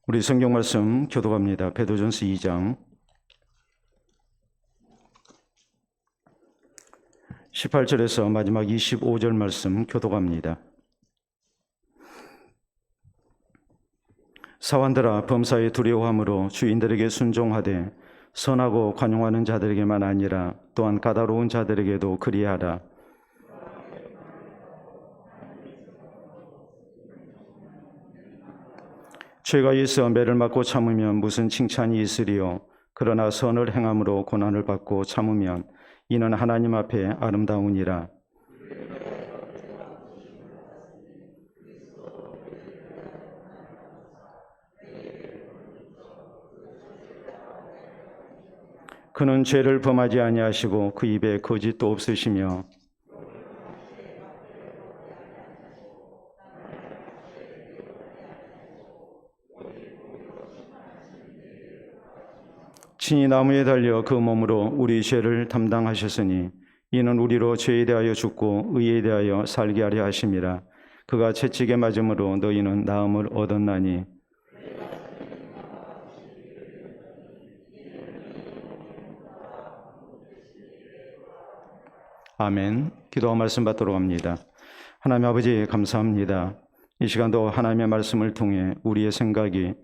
우리 성경 말씀 교독합니다. 베드로전서 2장 18절에서 마지막 25절 말씀 교독합니다. 사환들아, 범사에 두려워함으로 주인들에게 순종하되 선하고 관용하는 자들에게만 아니라 또한 까다로운 자들에게도 그리하라. 죄가 있어 매를 맞고 참으면 무슨 칭찬이 있으리요. 그러나 선을 행함으로 고난을 받고 참으면 이는 하나님 앞에 아름다우니라. 그는 죄를 범하지 아니하시고 그 입에 거짓도 없으시며 친히 나무에 달려 그 몸으로 우리 죄를 담당하셨으니 이는 우리로 죄에 대하여 죽고 의에 대하여 살게 하려 하심이라. 그가 채찍에 맞음으로 너희는 나음을 얻었나니 아멘. 기도와 말씀 받도록 합니다. 하나님 아버지, 감사합니다. 이 시간도 하나님의 말씀을 통해 우리의 생각이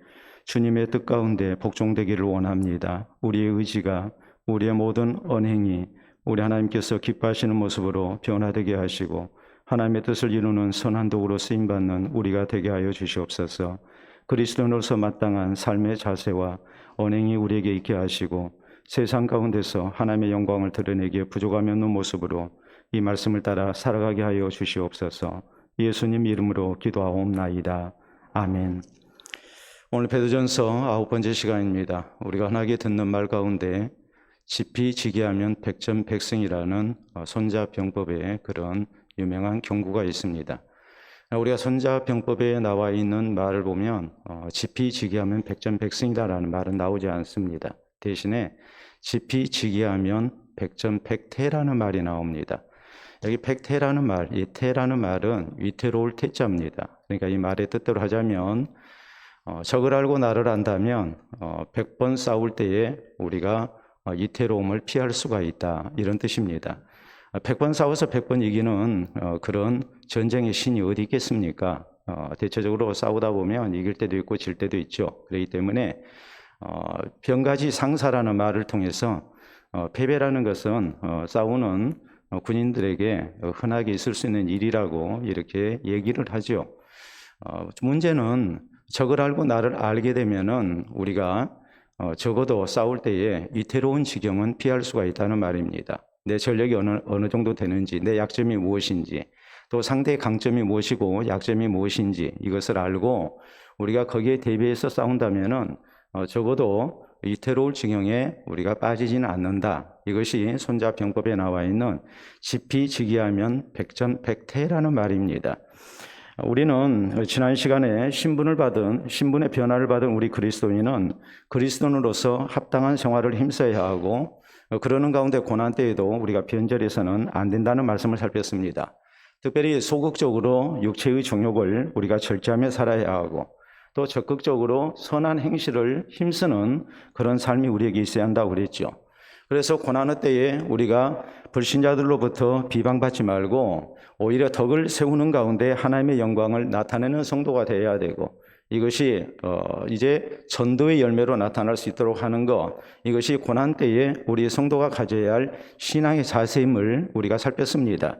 주님의 뜻 가운데 복종되기를 원합니다. 우리의 의지가, 우리의 모든 언행이 우리 하나님께서 기뻐하시는 모습으로 변화되게 하시고 하나님의 뜻을 이루는 선한 도구로 쓰임받는 우리가 되게 하여 주시옵소서. 그리스도인으로서 마땅한 삶의 자세와 언행이 우리에게 있게 하시고 세상 가운데서 하나님의 영광을 드러내기에 부족함이 없는 모습으로 이 말씀을 따라 살아가게 하여 주시옵소서. 예수님 이름으로 기도하옵나이다. 아멘. 오늘 베드로전서 9번째 시간입니다. 우리가 흔하게 듣는 말 가운데 지피지기하면 백전백승이라는 손자병법의 그런 유명한 경구가 있습니다. 우리가 손자병법에 나와 있는 말을 보면 지피지기하면 백전백승이라는 말은 나오지 않습니다. 대신에 지피지기하면 백전백태라는 말이 나옵니다. 여기 백태라는 말, 이 태라는 말은 위태로울 태자입니다. 그러니까 이 말의 뜻대로 하자면 적을 알고 나를 안다면 100번 싸울 때에 우리가 이태로움을 피할 수가 있다, 이런 뜻입니다. 100번 싸워서 100번 이기는 그런 전쟁의 신이 어디 있겠습니까? 대체적으로 싸우다 보면 이길 때도 있고 질 때도 있죠. 그렇기 때문에 병가지 상사라는 말을 통해서 패배라는 것은 싸우는 군인들에게 흔하게 있을 수 있는 일이라고 이렇게 얘기를 하죠. 문제는 적을 알고 나를 알게 되면은 우리가 적어도 싸울 때에 위태로운 지경은 피할 수가 있다는 말입니다. 내 전력이 어느 정도 되는지, 내 약점이 무엇인지, 또 상대의 강점이 무엇이고 약점이 무엇인지 이것을 알고 우리가 거기에 대비해서 싸운다면은 적어도 위태로울 지경에 우리가 빠지지는 않는다. 이것이 손자병법에 나와 있는 지피지기하면 백전백태라는 말입니다. 우리는 지난 시간에 신분의 변화를 받은 우리 그리스도인은 그리스도인으로서 합당한 생활을 힘써야 하고 그러는 가운데 고난 때에도 우리가 변절해서는 안 된다는 말씀을 살폈습니다. 특별히 소극적으로 육체의 정욕을 우리가 절제하며 살아야 하고 또 적극적으로 선한 행실을 힘쓰는 그런 삶이 우리에게 있어야 한다고 그랬죠. 그래서 고난의 때에 우리가 불신자들로부터 비방받지 말고 오히려 덕을 세우는 가운데 하나님의 영광을 나타내는 성도가 되어야 되고 이것이 이제 전도의 열매로 나타날 수 있도록 하는 것, 이것이 고난 때에 우리 성도가 가져야 할 신앙의 자세임을 우리가 살폈습니다.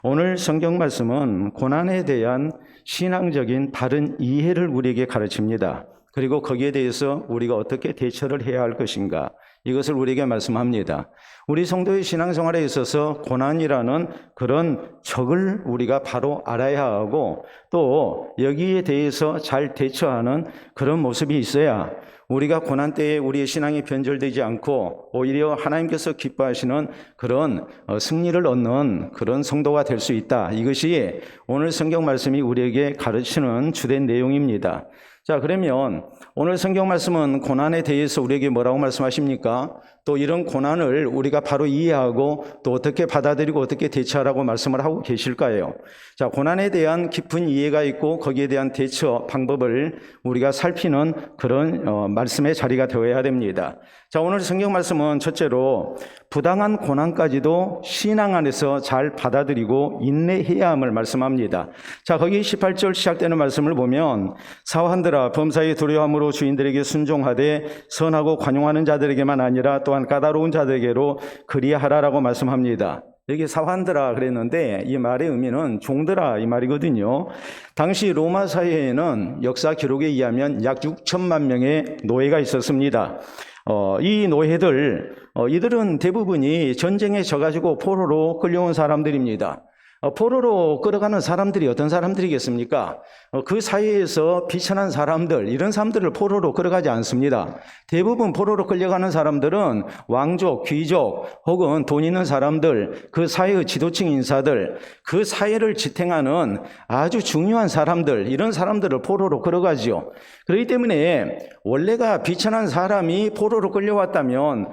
오늘 성경 말씀은 고난에 대한 신앙적인 바른 이해를 우리에게 가르칩니다. 그리고 거기에 대해서 우리가 어떻게 대처를 해야 할 것인가, 이것을 우리에게 말씀합니다. 우리 성도의 신앙생활에 있어서 고난이라는 그런 적을 우리가 바로 알아야 하고 또 여기에 대해서 잘 대처하는 그런 모습이 있어야 우리가 고난 때에 우리의 신앙이 변절되지 않고 오히려 하나님께서 기뻐하시는 그런 승리를 얻는 그런 성도가 될 수 있다. 이것이 오늘 성경 말씀이 우리에게 가르치는 주된 내용입니다. 자, 그러면 오늘 성경 말씀은 고난에 대해서 우리에게 뭐라고 말씀하십니까? 또 이런 고난을 우리가 바로 이해하고 또 어떻게 받아들이고 어떻게 대처하라고 말씀을 하고 계실까요? 자, 고난에 대한 깊은 이해가 있고 거기에 대한 대처 방법을 우리가 살피는 그런 말씀의 자리가 되어야 됩니다. 자, 오늘 성경 말씀은 첫째로 부당한 고난까지도 신앙 안에서 잘 받아들이고 인내해야 함을 말씀합니다. 자, 거기 18절 시작되는 말씀을 보면 사환들아 범사에 두려움으로 주인들에게 순종하되 선하고 관용하는 자들에게만 아니라 또한 까다로운 자들에게로 그리하라라고 말씀합니다. 여기 사환들아 그랬는데 이 말의 의미는 종들아 이 말이거든요. 당시 로마 사회에는 역사 기록에 의하면 약 6천만 명의 노예가 있었습니다. 이 노예들, 이들은 대부분이 전쟁에 져가지고 포로로 끌려온 사람들입니다. 포로로 끌어가는 사람들이 어떤 사람들이겠습니까? 그 사회에서 비천한 사람들, 이런 사람들을 포로로 끌어가지 않습니다. 대부분 포로로 끌려가는 사람들은 왕족, 귀족 혹은 돈 있는 사람들, 그 사회의 지도층 인사들, 그 사회를 지탱하는 아주 중요한 사람들, 이런 사람들을 포로로 끌어가지요. 그렇기 때문에 원래가 비천한 사람이 포로로 끌려왔다면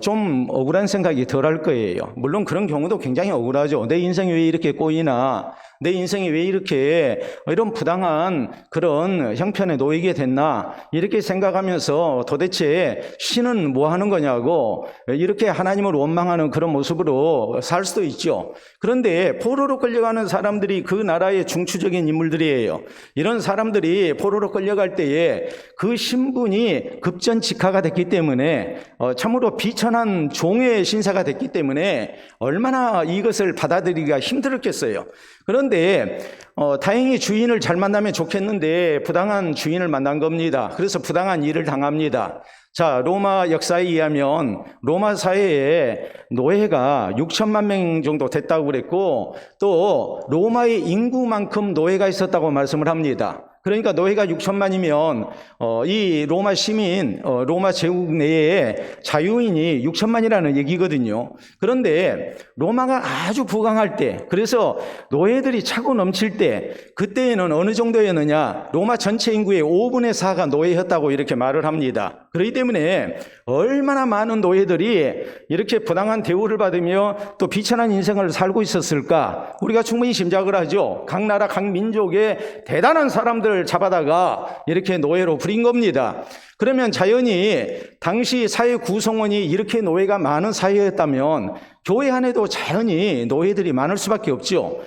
좀 억울한 생각이 덜할 거예요. 물론 그런 경우도 굉장히 억울하죠. 내 인생이 왜 이렇게 꼬이나, 내 인생이 왜 이렇게 이런 부당한 그런 형편에 놓이게 됐나 이렇게 생각하면서 도대체 신은 뭐 하는 거냐고 이렇게 하나님을 원망하는 그런 모습으로 살 수도 있죠. 그런데 포로로 끌려가는 사람들이 그 나라의 중추적인 인물들이에요. 이런 사람들이 포로로 끌려갈 때에 그 신분이 급전직하가 됐기 때문에 참으로 비천한 종의 신사가 됐기 때문에 얼마나 이것을 받아들이기가 힘들었겠어요. 그런데 다행히 주인을 잘 만나면 좋겠는데 부당한 주인을 만난 겁니다. 그래서 부당한 일을 당합니다. 자, 로마 역사에 의하면 로마 사회에 노예가 6천만 명 정도 됐다고 그랬고 또 로마의 인구만큼 노예가 있었다고 말씀을 합니다. 그러니까 노예가 6천만이면 이 로마 시민, 로마 제국 내에 자유인이 6천만이라는 얘기거든요. 그런데 로마가 아주 부강할 때, 그래서 노예들이 차고 넘칠 때, 그때에는 어느 정도였느냐? 로마 전체 인구의 5분의 4가 노예였다고 이렇게 말을 합니다. 그렇기 때문에 얼마나 많은 노예들이 이렇게 부당한 대우를 받으며 또 비천한 인생을 살고 있었을까? 우리가 충분히 짐작을 하죠. 각 나라, 각 민족의 대단한 사람들 잡아다가 이렇게 노예로 부린 겁니다. 그러면 자연히 당시 사회 구성원이 이렇게 노예가 많은 사회였다면 교회 안에도 자연히 노예들이 많을 수밖에 없죠.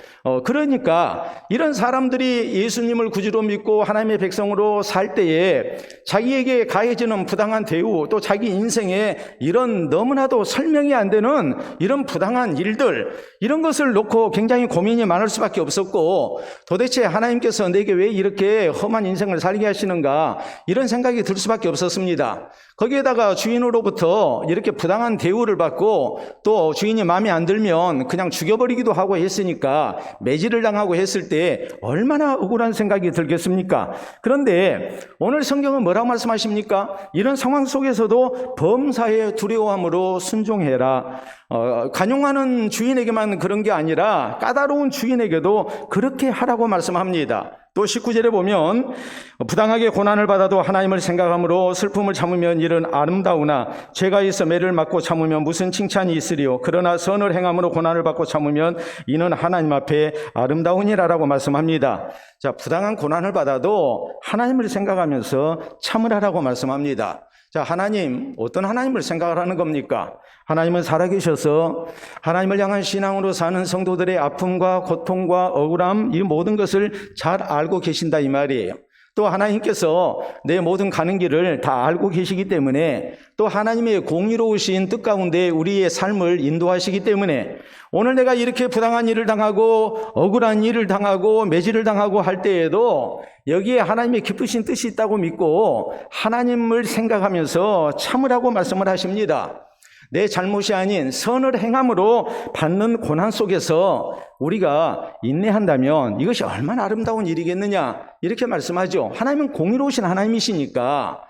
그러니까 이런 사람들이 예수님을 구주로 믿고 하나님의 백성으로 살 때에 자기에게 가해지는 부당한 대우, 또 자기 인생에 이런 너무나도 설명이 안 되는 이런 부당한 일들, 이런 것을 놓고 굉장히 고민이 많을 수밖에 없었고, 도대체 하나님께서 내게 왜 이렇게 험한 인생을 살게 하시는가, 이런 생각이 들 수밖에 없었습니다. 거기에다가 주인으로부터 이렇게 부당한 대우를 받고 또 주인이 마음에 안 들면 그냥 죽여버리기도 하고 했으니까 매질을 당하고 했을 때 얼마나 억울한 생각이 들겠습니까? 그런데 오늘 성경은 뭐라고 말씀하십니까? 이런 상황 속에서도 범사에 두려워함으로 순종해라. 관용하는 주인에게만 그런 게 아니라 까다로운 주인에게도 그렇게 하라고 말씀합니다. 또 19절에 보면 부당하게 고난을 받아도 하나님을 생각함으로 슬픔을 참으면 이는 아름다우나 죄가 있어 매를 맞고 참으면 무슨 칭찬이 있으리요. 그러나 선을 행함으로 고난을 받고 참으면 이는 하나님 앞에 아름다우니라라고 말씀합니다. 자, 부당한 고난을 받아도 하나님을 생각하면서 참으라라고 말씀합니다. 자, 하나님, 어떤 하나님을 생각을 하는 겁니까? 하나님은 살아계셔서 하나님을 향한 신앙으로 사는 성도들의 아픔과 고통과 억울함, 이 모든 것을 잘 알고 계신다 이 말이에요. 또 하나님께서 내 모든 가는 길을 다 알고 계시기 때문에 또 하나님의 공의로우신 뜻 가운데 우리의 삶을 인도하시기 때문에 오늘 내가 이렇게 부당한 일을 당하고 억울한 일을 당하고 매질을 당하고 할 때에도 여기에 하나님의 기쁘신 뜻이 있다고 믿고 하나님을 생각하면서 참으라고 말씀을 하십니다. 내 잘못이 아닌 선을 행함으로 받는 고난 속에서 우리가 인내한다면 이것이 얼마나 아름다운 일이겠느냐 이렇게 말씀하죠. 하나님은 공의로우신 하나님이시니까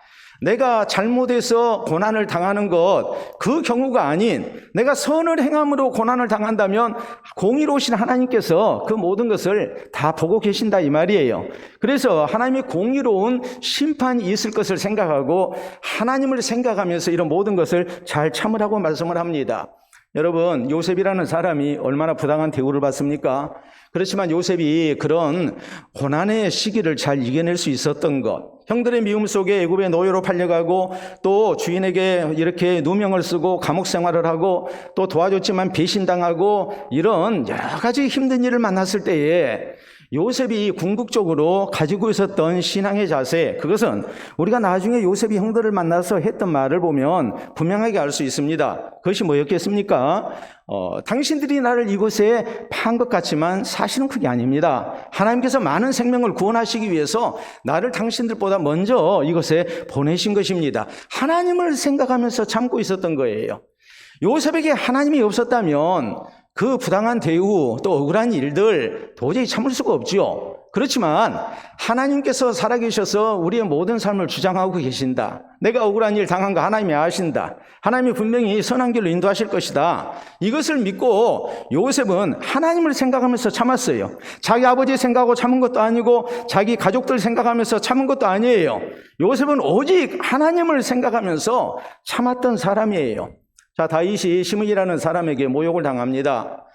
내가 잘못해서 고난을 당하는 것, 그 경우가 아닌 내가 선을 행함으로 고난을 당한다면 공의로우신 하나님께서 그 모든 것을 다 보고 계신다 이 말이에요. 그래서 하나님의 공의로운 심판이 있을 것을 생각하고 하나님을 생각하면서 이런 모든 것을 잘 참으라고 말씀을 합니다. 여러분, 요셉이라는 사람이 얼마나 부당한 대우를 받습니까? 그렇지만 요셉이 그런 고난의 시기를 잘 이겨낼 수 있었던 것, 형들의 미움 속에 애굽의 노예로 팔려가고 또 주인에게 이렇게 누명을 쓰고 감옥 생활을 하고 또 도와줬지만 배신당하고 이런 여러 가지 힘든 일을 만났을 때에 요셉이 궁극적으로 가지고 있었던 신앙의 자세, 그것은 우리가 나중에 요셉이 형들을 만나서 했던 말을 보면 분명하게 알 수 있습니다. 그것이 뭐였겠습니까? 당신들이 나를 이곳에 판 것 같지만 사실은 그게 아닙니다. 하나님께서 많은 생명을 구원하시기 위해서 나를 당신들보다 먼저 이곳에 보내신 것입니다. 하나님을 생각하면서 참고 있었던 거예요. 요셉에게 하나님이 없었다면 그 부당한 대우 또 억울한 일들 도저히 참을 수가 없지요. 그렇지만 하나님께서 살아계셔서 우리의 모든 삶을 주장하고 계신다. 내가 억울한 일 당한 거 하나님이 아신다. 하나님이 분명히 선한 길로 인도하실 것이다. 이것을 믿고 요셉은 하나님을 생각하면서 참았어요. 자기 아버지 생각하고 참은 것도 아니고 자기 가족들 생각하면서 참은 것도 아니에요. 요셉은 오직 하나님을 생각하면서 참았던 사람이에요. 자, 다윗이 시므이라는 사람에게 모욕을 당합니다.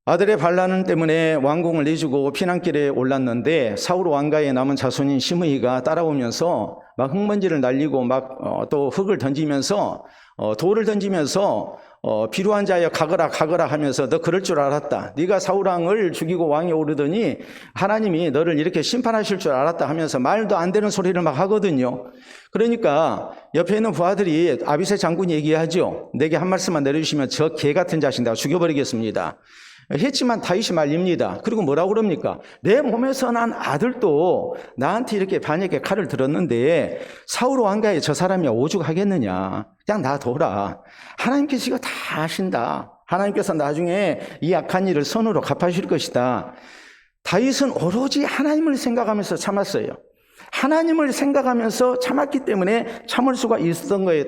아들의 반란 때문에 왕궁을 내주고 피난길에 올랐는데 사울 왕가의 남은 자손인 시므이가 따라오면서 막 흙먼지를 날리고 막 또 흙을 던지면서 돌을 던지면서 비루한 자여 가거라 하면서 너 그럴 줄 알았다. 네가 사울 왕을 죽이고 왕에 오르더니 하나님이 너를 이렇게 심판하실 줄 알았다 하면서 말도 안 되는 소리를 막 하거든요. 그러니까 옆에 있는 부하들이 아비새 장군이 얘기하죠. 내게 한 말씀만 내려주시면 저 개 같은 자식 내가 죽여버리겠습니다. 했지만 다윗이 말립니다. 그리고 뭐라고 그럽니까? 내 몸에서 난 아들도 나한테 이렇게 반역의 칼을 들었는데 사울 왕가에 저 사람이 오죽하겠느냐. 그냥 놔둬라. 하나님께서 이거 다 아신다. 하나님께서 나중에 이 악한 일을 선으로 갚아주실 것이다. 다윗은 오로지 하나님을 생각하면서 참았어요. 하나님을 생각하면서 참았기 때문에 참을 수가 있었던 거예요.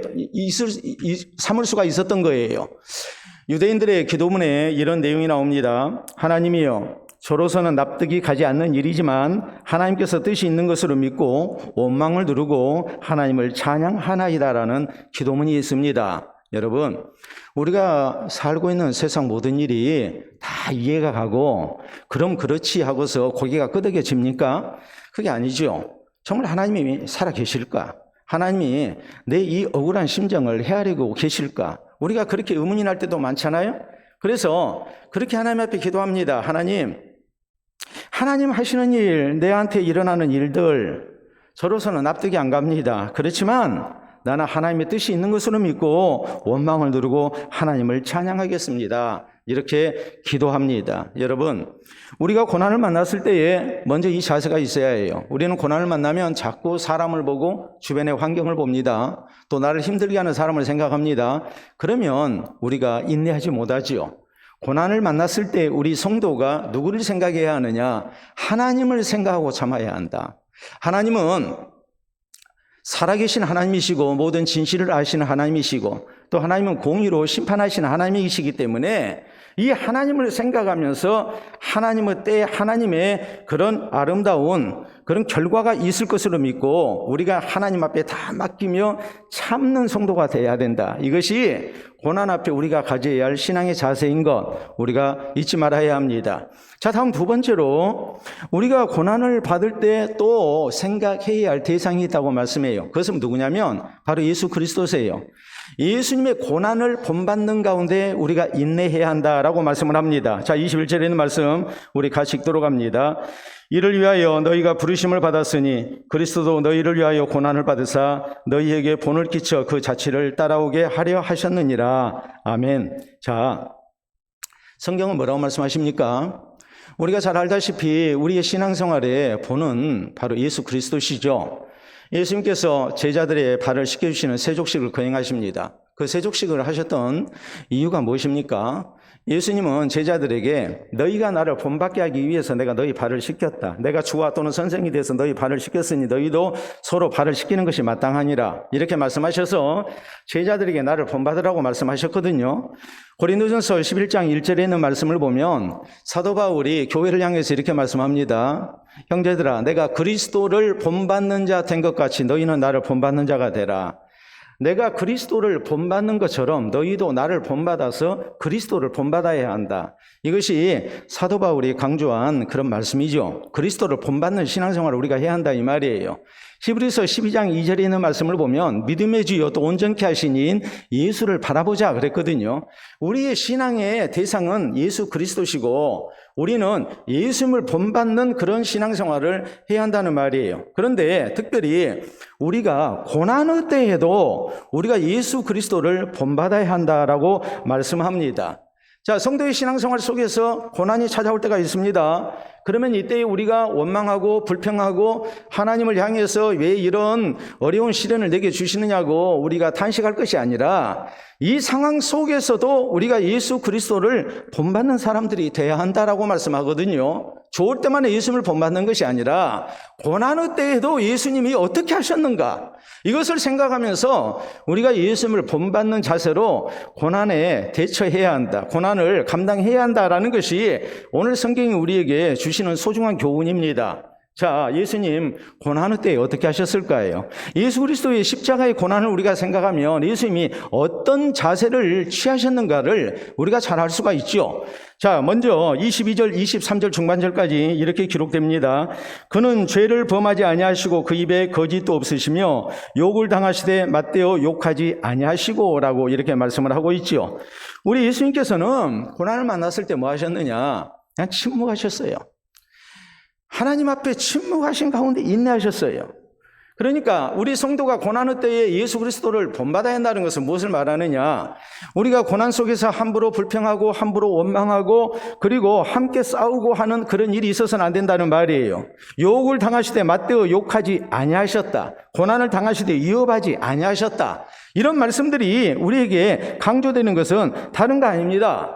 참을 수가 있었던 거예요. 유대인들의 기도문에 이런 내용이 나옵니다. 하나님이여, 저로서는 납득이 가지 않는 일이지만 하나님께서 뜻이 있는 것으로 믿고 원망을 누르고 하나님을 찬양하나이다라는 기도문이 있습니다. 여러분, 우리가 살고 있는 세상 모든 일이 다 이해가 가고 그럼 그렇지 하고서 고개가 끄덕여집니까? 그게 아니죠. 정말 하나님이 살아계실까? 하나님이 내 이 억울한 심정을 헤아리고 계실까? 우리가 그렇게 의문이 날 때도 많잖아요. 그래서 그렇게 하나님 앞에 기도합니다. 하나님 하시는 일, 내한테 일어나는 일들 저로서는 납득이 안 갑니다. 그렇지만 나는 하나님의 뜻이 있는 것으로 믿고 원망을 누르고 하나님을 찬양하겠습니다. 이렇게 기도합니다. 여러분, 우리가 고난을 만났을 때에 먼저 이 자세가 있어야 해요. 우리는 고난을 만나면 자꾸 사람을 보고 주변의 환경을 봅니다. 또 나를 힘들게 하는 사람을 생각합니다. 그러면 우리가 인내하지 못하지요. 고난을 만났을 때 우리 성도가 누구를 생각해야 하느냐? 하나님을 생각하고 참아야 한다. 하나님은 살아계신 하나님이시고 모든 진실을 아시는 하나님이시고 또 하나님은 공의로 심판하시는 하나님이시기 때문에 이 하나님을 생각하면서 하나님의 때에 하나님의 그런 아름다운 그런 결과가 있을 것으로 믿고 우리가 하나님 앞에 다 맡기며 참는 성도가 되어야 된다. 이것이 고난 앞에 우리가 가져야 할 신앙의 자세인 것 우리가 잊지 말아야 합니다. 자, 다음 두 번째로 우리가 고난을 받을 때 또 생각해야 할 대상이 있다고 말씀해요. 그것은 누구냐면 바로 예수 그리스도세요. 예수님의 고난을 본받는 가운데 우리가 인내해야 한다라고 말씀을 합니다. 자, 21절에 있는 말씀 우리 같이 읽도록 합니다. 이를 위하여 너희가 부르심을 받았으니 그리스도도 너희를 위하여 고난을 받으사 너희에게 본을 끼쳐 그 자취를 따라오게 하려 하셨느니라. 아멘. 자, 성경은 뭐라고 말씀하십니까? 우리가 잘 알다시피 우리의 신앙생활의 본은 바로 예수 그리스도시죠. 예수님께서 제자들의 발을 씻겨주시는 세족식을 거행하십니다. 그 세족식을 하셨던 이유가 무엇입니까? 예수님은 제자들에게 너희가 나를 본받게 하기 위해서 내가 너희 발을 씻겼다. 내가 주와 또는 선생이 돼서 너희 발을 씻겼으니 너희도 서로 발을 씻기는 것이 마땅하니라. 이렇게 말씀하셔서 제자들에게 나를 본받으라고 말씀하셨거든요. 고린도전서 11장 1절에 있는 말씀을 보면 사도 바울이 교회를 향해서 이렇게 말씀합니다. 형제들아, 내가 그리스도를 본받는 자 된 것 같이 너희는 나를 본받는 자가 되라. 내가 그리스도를 본받는 것처럼 너희도 나를 본받아서 그리스도를 본받아야 한다. 이것이 사도 바울이 강조한 그런 말씀이죠. 그리스도를 본받는 신앙생활을 우리가 해야 한다 이 말이에요. 히브리서 12장 2절에 있는 말씀을 보면 믿음의 주요 또 온전케 하신 이인 예수를 바라보자 그랬거든요. 우리의 신앙의 대상은 예수 그리스도시고 우리는 예수님을 본받는 그런 신앙생활을 해야 한다는 말이에요. 그런데 특별히 우리가 고난의 때에도 우리가 예수 그리스도를 본받아야 한다라고 말씀합니다. 자, 성도의 신앙생활 속에서 고난이 찾아올 때가 있습니다. 그러면 이때에 우리가 원망하고 불평하고 하나님을 향해서 왜 이런 어려운 시련을 내게 주시느냐고 우리가 탄식할 것이 아니라 이 상황 속에서도 우리가 예수 그리스도를 본받는 사람들이 돼야 한다라고 말씀하거든요. 좋을 때만 예수님을 본받는 것이 아니라 고난의 때에도 예수님이 어떻게 하셨는가 이것을 생각하면서 우리가 예수님을 본받는 자세로 고난에 대처해야 한다. 고난을 감당해야 한다라는 것이 오늘 성경이 우리에게 주시는 소중한 교훈입니다. 자, 예수님 고난의 때에 어떻게 하셨을까요? 예수 그리스도의 십자가의 고난을 우리가 생각하면 예수님이 어떤 자세를 취하셨는가를 우리가 잘 알 수가 있죠. 자, 먼저 22절, 23절 중반절까지 이렇게 기록됩니다. 그는 죄를 범하지 아니하시고 그 입에 거짓도 없으시며 욕을 당하시되 맞대어 욕하지 아니하시고 라고 이렇게 말씀을 하고 있죠. 우리 예수님께서는 고난을 만났을 때 뭐 하셨느냐? 그냥 침묵하셨어요. 하나님 앞에 침묵하신 가운데 인내하셨어요. 그러니까 우리 성도가 고난의 때에 예수 그리스도를 본받아야 한다는 것은 무엇을 말하느냐? 우리가 고난 속에서 함부로 불평하고 함부로 원망하고 그리고 함께 싸우고 하는 그런 일이 있어서는 안 된다는 말이에요. 욕을 당하시되 맞대어 욕하지 아니하셨다. 고난을 당하시되 위협하지 아니하셨다. 이런 말씀들이 우리에게 강조되는 것은 다른 거 아닙니다.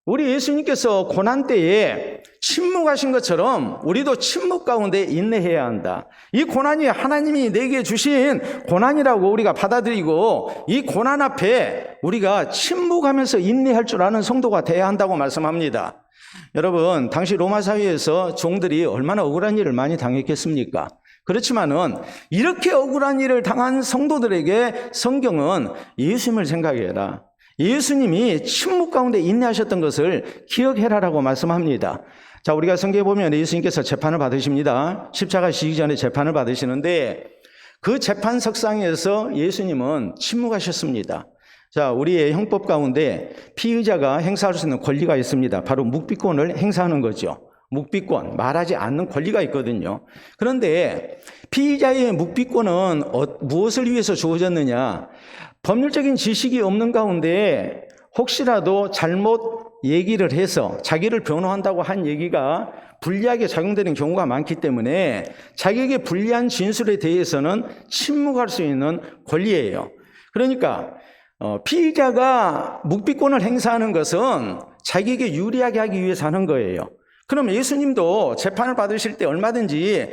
우리 예수님께서 고난 때에 침묵하신 것처럼 우리도 침묵 가운데 인내해야 한다. 이 고난이 하나님이 내게 주신 고난이라고 우리가 받아들이고 이 고난 앞에 우리가 침묵하면서 인내할 줄 아는 성도가 돼야 한다고 말씀합니다. 여러분, 당시 로마 사회에서 종들이 얼마나 억울한 일을 많이 당했겠습니까? 그렇지만은 이렇게 억울한 일을 당한 성도들에게 성경은 예수님을 생각해라. 예수님이 침묵 가운데 인내하셨던 것을 기억해라라고 말씀합니다. 자, 우리가 성경에 보면 예수님께서 재판을 받으십니다. 십자가 지기 전에 재판을 받으시는데 그 재판석상에서 예수님은 침묵하셨습니다. 자, 우리의 형법 가운데 피의자가 행사할 수 있는 권리가 있습니다. 바로 묵비권을 행사하는 거죠. 묵비권, 말하지 않는 권리가 있거든요. 그런데 피의자의 묵비권은 무엇을 위해서 주어졌느냐? 법률적인 지식이 없는 가운데 혹시라도 잘못 얘기를 해서 자기를 변호한다고 한 얘기가 불리하게 작용되는 경우가 많기 때문에 자기에게 불리한 진술에 대해서는 침묵할 수 있는 권리예요. 그러니까 피의자가 묵비권을 행사하는 것은 자기에게 유리하게 하기 위해서 하는 거예요. 그럼 예수님도 재판을 받으실 때 얼마든지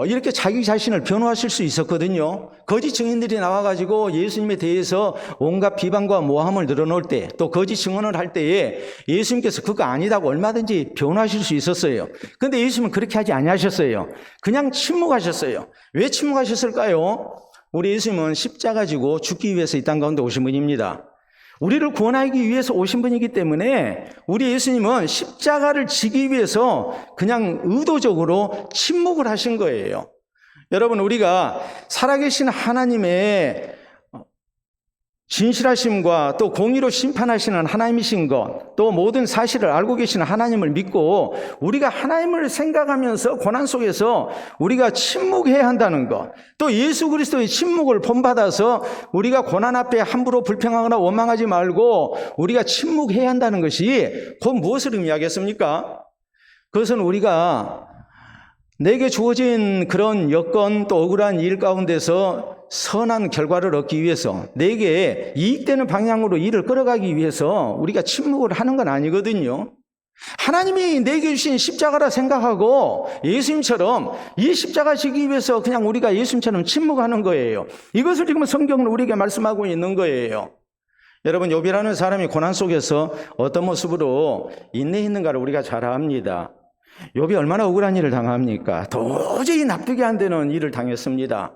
이렇게 자기 자신을 변호하실 수 있었거든요. 거짓 증인들이 나와가지고 예수님에 대해서 온갖 비방과 모함을 늘어놓을 때, 또 거짓 증언을 할 때에 예수님께서 그거 아니다고 얼마든지 변호하실 수 있었어요. 그런데 예수님은 그렇게 하지 아니하셨어요. 그냥 침묵하셨어요. 왜 침묵하셨을까요? 우리 예수님은 십자가 지고 죽기 위해서 이 땅 가운데 오신 분입니다. 우리를 구원하기 위해서 오신 분이기 때문에 우리 예수님은 십자가를 지기 위해서 그냥 의도적으로 침묵을 하신 거예요. 여러분, 우리가 살아계신 하나님의 진실하심과 또 공의로 심판하시는 하나님이신 것, 또 모든 사실을 알고 계시는 하나님을 믿고 우리가 하나님을 생각하면서 고난 속에서 우리가 침묵해야 한다는 것, 또 예수 그리스도의 침묵을 본받아서 우리가 고난 앞에 함부로 불평하거나 원망하지 말고 우리가 침묵해야 한다는 것이 곧 무엇을 의미하겠습니까? 그것은 우리가 내게 주어진 그런 여건 또 억울한 일 가운데서 선한 결과를 얻기 위해서, 내게 이익되는 방향으로 일을 끌어가기 위해서 우리가 침묵을 하는 건 아니거든요. 하나님이 내게 주신 십자가라 생각하고 예수님처럼 이 십자가 지기 위해서 그냥 우리가 예수님처럼 침묵하는 거예요. 이것을 지금 성경은 우리에게 말씀하고 있는 거예요. 여러분, 욥이라는 사람이 고난 속에서 어떤 모습으로 인내 있는가를 우리가 잘 압니다. 욥이 얼마나 억울한 일을 당합니까? 도저히 납득이 안 되는 일을 당했습니다.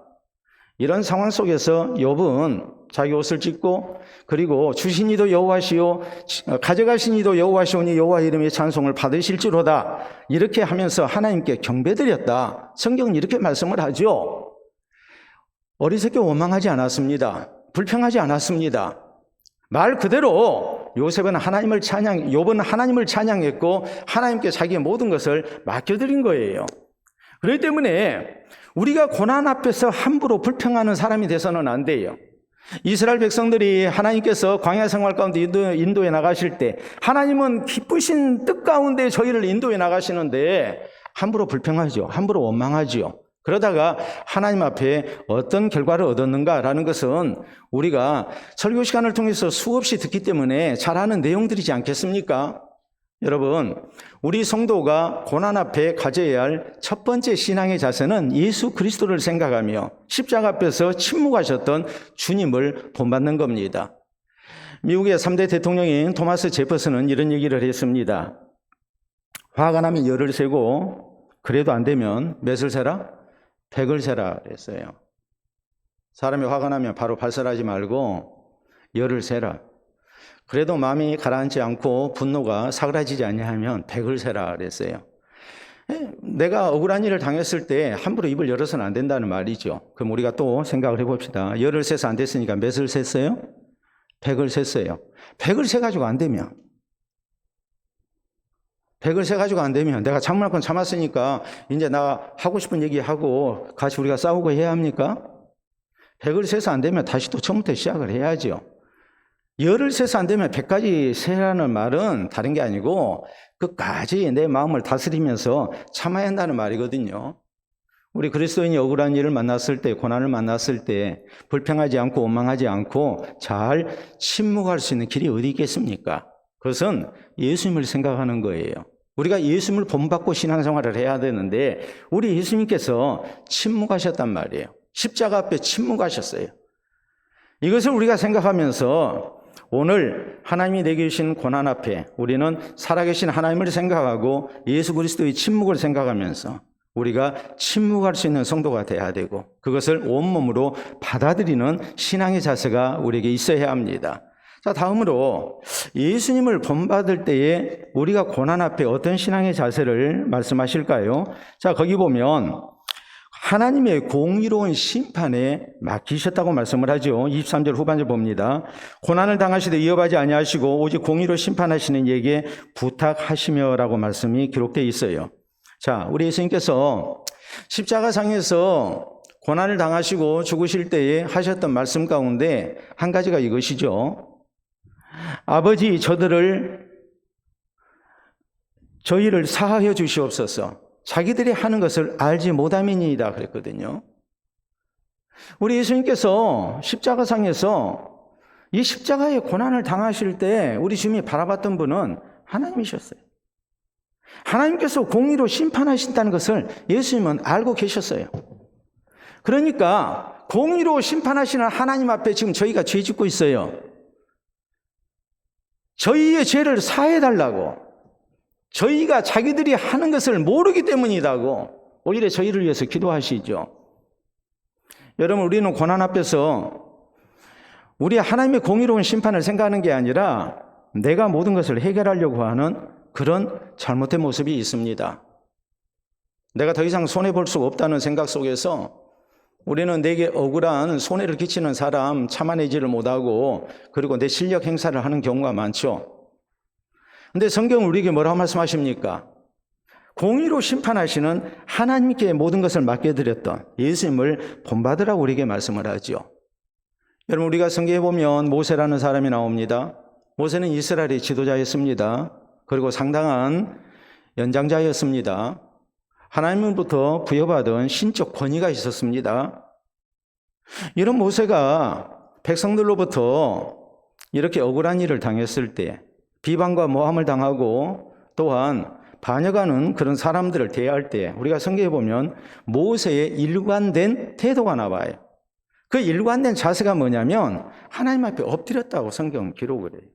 이런 상황 속에서 욥은 자기 옷을 찢고, 그리고 주신 이도 여호와시요 가져가신 이도 여호와시오니 여호와 이름의 찬송을 받으실지로다, 이렇게 하면서 하나님께 경배드렸다. 성경은 이렇게 말씀을 하죠. 어리석게 원망하지 않았습니다. 불평하지 않았습니다. 말 그대로 욥은 하나님을 찬양했고 하나님께 자기의 모든 것을 맡겨드린 거예요. 그렇기 때문에 우리가 고난 앞에서 함부로 불평하는 사람이 돼서는 안 돼요. 이스라엘 백성들이 하나님께서 광야 생활 가운데 인도해 나가실 때 하나님은 기쁘신 뜻 가운데 저희를 인도해 나가시는데 함부로 불평하죠. 함부로 원망하죠. 그러다가 하나님 앞에 어떤 결과를 얻었는가라는 것은 우리가 설교 시간을 통해서 수없이 듣기 때문에 잘 아는 내용들이지 않겠습니까? 여러분, 우리 성도가 고난 앞에 가져야 할 첫 번째 신앙의 자세는 예수 그리스도를 생각하며 십자가 앞에서 침묵하셨던 주님을 본받는 겁니다. 미국의 3대 대통령인 토마스 제퍼슨은 이런 얘기를 했습니다. 화가 나면 열을 세고 그래도 안 되면 몇을 세라? 100을 세라 그랬어요. 사람이 화가 나면 바로 발설하지 말고 열을 세라. 그래도 마음이 가라앉지 않고 분노가 사그라지지 아니하면 100을 세라 그랬어요. 내가 억울한 일을 당했을 때 함부로 입을 열어서는 안 된다는 말이죠. 그럼 우리가 또 생각을 해봅시다. 열을 세서 안 됐으니까 몇을 셌어요? 100을 셌어요. 100을 세가지고 안 되면, 100을 세가지고 안 되면 내가 참을 건 참았으니까 이제 나 하고 싶은 얘기하고 같이 우리가 싸우고 해야 합니까? 100을 세서 안 되면 다시 또 처음부터 시작을 해야죠. 열을 세서 안 되면 100까지 세라는 말은 다른 게 아니고 끝까지 내 마음을 다스리면서 참아야 한다는 말이거든요. 우리 그리스도인이 억울한 일을 만났을 때, 고난을 만났을 때 불평하지 않고 원망하지 않고 잘 침묵할 수 있는 길이 어디 있겠습니까? 그것은 예수님을 생각하는 거예요. 우리가 예수님을 본받고 신앙생활을 해야 되는데 우리 예수님께서 침묵하셨단 말이에요. 십자가 앞에 침묵하셨어요. 이것을 우리가 생각하면서 오늘 하나님이 내게 주신 고난 앞에 우리는 살아계신 하나님을 생각하고 예수 그리스도의 침묵을 생각하면서 우리가 침묵할 수 있는 성도가 돼야 되고 그것을 온몸으로 받아들이는 신앙의 자세가 우리에게 있어야 합니다. 자, 다음으로 예수님을 본받을 때에 우리가 고난 앞에 어떤 신앙의 자세를 말씀하실까요? 자, 거기 보면 하나님의 공의로운 심판에 맡기셨다고 말씀을 하죠. 23절 후반절 봅니다. 고난을 당하시되 이어하지 아니하시고 오직 공의로 심판하시는 이에게 부탁하시며라고 말씀이 기록되어 있어요. 자, 우리 예수님께서 십자가상에서 고난을 당하시고 죽으실 때에 하셨던 말씀 가운데 한 가지가 이것이죠. 아버지, 저희를 사하여 주시옵소서. 자기들이 하는 것을 알지 못함이니이다 그랬거든요. 우리 예수님께서 십자가상에서 이 십자가의 고난을 당하실 때 우리 주님이 바라봤던 분은 하나님이셨어요. 하나님께서 공의로 심판하신다는 것을 예수님은 알고 계셨어요. 그러니까 공의로 심판하시는 하나님 앞에 지금 저희가 죄 짓고 있어요. 저희의 죄를 사해달라고, 저희가 자기들이 하는 것을 모르기 때문이라고 오히려 저희를 위해서 기도하시죠. 여러분, 우리는 고난 앞에서 우리 하나님의 공의로운 심판을 생각하는 게 아니라 내가 모든 것을 해결하려고 하는 그런 잘못된 모습이 있습니다. 내가 더 이상 손해볼 수 없다는 생각 속에서 우리는 내게 억울한 손해를 끼치는 사람 참아내지를 못하고 그리고 내 실력 행사를 하는 경우가 많죠. 근데 성경은 우리에게 뭐라고 말씀하십니까? 공의로 심판하시는 하나님께 모든 것을 맡겨드렸던 예수님을 본받으라고 우리에게 말씀을 하죠. 여러분, 우리가 성경에 보면 모세라는 사람이 나옵니다. 모세는 이스라엘의 지도자였습니다. 그리고 상당한 연장자였습니다. 하나님으로부터 부여받은 신적 권위가 있었습니다. 이런 모세가 백성들로부터 이렇게 억울한 일을 당했을 때, 비방과 모함을 당하고 또한 반역하는 그런 사람들을 대할 때 우리가 성경에 보면 모세의 일관된 태도가 나와요. 그 일관된 자세가 뭐냐면 하나님 앞에 엎드렸다고 성경은 기록을 해요.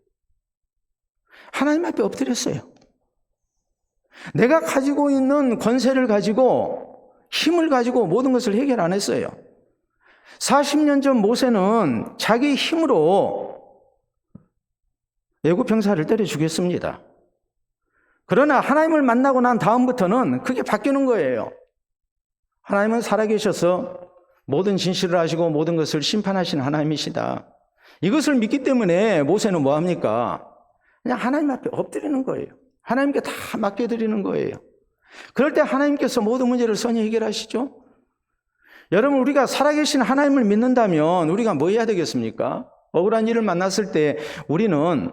하나님 앞에 엎드렸어요. 내가 가지고 있는 권세를 가지고 힘을 가지고 모든 것을 해결 안 했어요. 40년 전 모세는 자기 힘으로 애굽 병사를 때려 죽였습니다. 그러나 하나님을 만나고 난 다음부터는 그게 바뀌는 거예요. 하나님은 살아계셔서 모든 진실을 아시고 모든 것을 심판하신 하나님이시다. 이것을 믿기 때문에 모세는 뭐합니까? 그냥 하나님 앞에 엎드리는 거예요. 하나님께 다 맡겨드리는 거예요. 그럴 때 하나님께서 모든 문제를 선히 해결하시죠. 여러분, 우리가 살아계신 하나님을 믿는다면 우리가 뭐 해야 되겠습니까? 억울한 일을 만났을 때 우리는